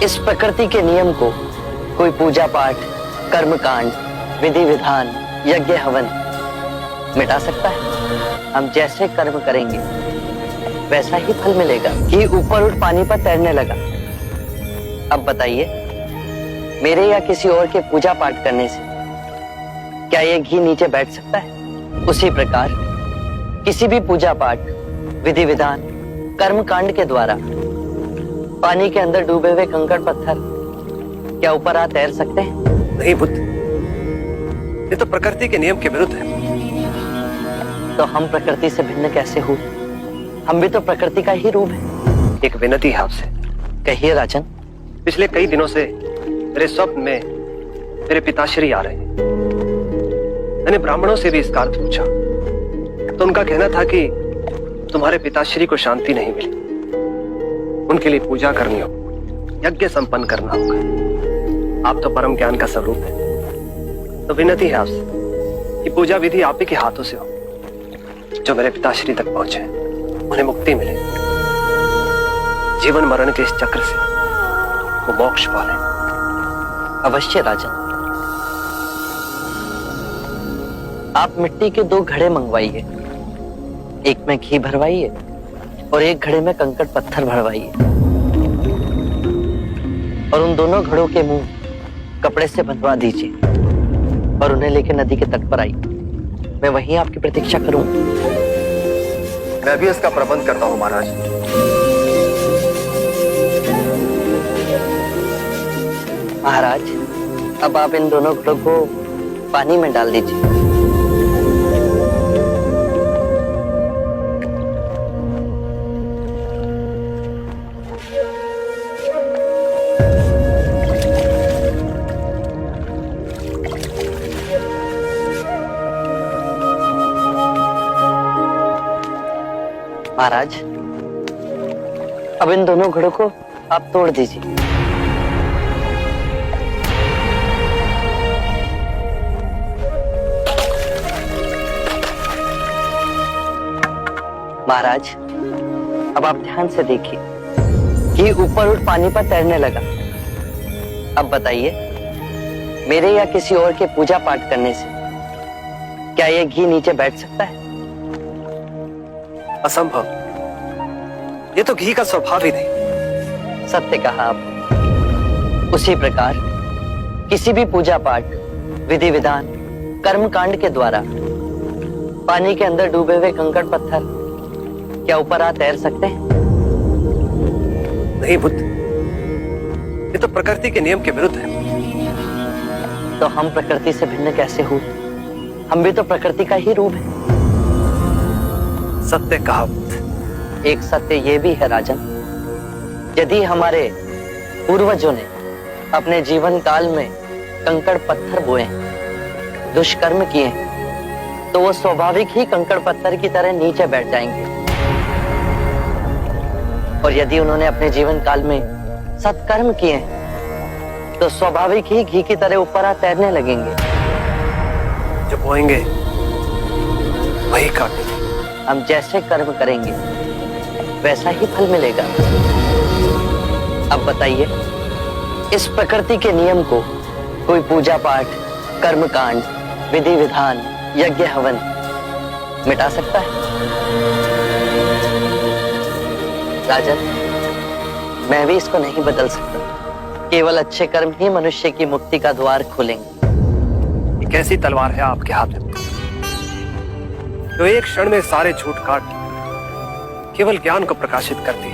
इस प्रकृति के नियम को कोई पूजा पाठ, कर्मकांड, विधि विधान, यज्ञ हवन मिटा सकता है? हम जैसे कर्म करेंगे वैसा ही फल मिलेगा। घी ऊपर उठ पानी पर तैरने लगा। अब बताइए, मेरे या किसी और के पूजा पाठ करने से क्या ये घी नीचे बैठ सकता है? उसी प्रकार किसी भी पूजा पाठ, विधि विधान, कर्म कांड के द्वारा पानी के अंदर डूबे हुए कंकड़ पत्थर क्या ऊपर आ तैर सकते हैं? नहीं बुद्ध, ये तो प्रकृति के नियम के विरुद्ध है। तो हम प्रकृति से भिन्न कैसे हुए? हम भी तो प्रकृति का ही रूप है। एक विनती है आपसे। कहिए राजन। पिछले कई दिनों से मेरे स्वप्न में मेरे पिताश्री आ रहे हैं। मैंने ब्राह्मणों से भी इसका अर्थ पूछा तो उनका कहना था कि तुम्हारे पिताश्री को शांति नहीं मिली, उनके लिए पूजा करनी हो, यज्ञ संपन्न करना होगा। आप तो परम ज्ञान का स्वरूप है, तो विनती है आपसे कि पूजा विधि आप ही के हाथों से हो, जो मेरे पिताश्री तक पहुंचे, उन्हें मुक्ति मिले, जीवन मरण के इस चक्र से वो मोक्ष पाले। अवश्य राजन। आप मिट्टी के 2 घड़े मंगवाइए, एक में घी भरवाइए और एक घड़े में कंकड़ पत्थर भरवाइए, और उन दोनों घड़ों के मुंह कपड़े से बंधवा दीजिए और उन्हें लेकर नदी के तट पर आइए। मैं वहीं आपकी प्रतीक्षा करूंगा। मैं भी इसका प्रबंध करता हूं महाराज। महाराज, अब आप इन दोनों घड़ों को पानी में डाल दीजिए। महाराज, अब इन दोनों घड़ों को आप तोड़ दीजिए। महाराज, अब आप ध्यान से देखिए, घी ऊपर उठ पानी पर तैरने लगा। अब बताइए, मेरे या किसी और के पूजा पाठ करने से क्या यह घी नीचे बैठ सकता है? असंभव, ये तो घी का स्वभाव ही नहीं। सत्य कहा आप। उसी प्रकार किसी भी पूजा पाठ, विधि विधान, कर्म कांड के द्वारा पानी के अंदर डूबे हुए कंकड़ पत्थर क्या ऊपर आ तैर सकते हैं? नहीं बुद्ध, ये तो प्रकृति के नियम के विरुद्ध है। तो हम प्रकृति से भिन्न कैसे हुए? हम भी तो प्रकृति का ही रूप है। सत्य कहा बुद्ध। एक सत्य ये भी है राजन, यदि हमारे पूर्वजों ने अपने जीवन काल में कंकड़ पत्थर बोए, दुष्कर्म किए, तो वो स्वाभाविक ही कंकड़ पत्थर की तरह नीचे बैठ जाएंगे। और यदि उन्होंने अपने जीवन काल में सत्कर्म किए तो स्वाभाविक ही घी की तरह ऊपर आ तैरने लगेंगे। जो बोएंगे वही काटेंगे। हम जैसे कर्म करेंगे वैसा ही फल मिलेगा। अब बताइए, इस प्रकृति के नियम को कोई पूजा पाठ, कर्मकांड, विधि विधान, यज्ञ हवन मिटा सकता है? राजन, मैं भी इसको नहीं बदल सकता। केवल अच्छे कर्म ही मनुष्य की मुक्ति का द्वार खोलेंगे। ये कैसी तलवार है आपके हाथ में, जो एक क्षण में सारे झूठ काट केवल ज्ञान को प्रकाशित करती है?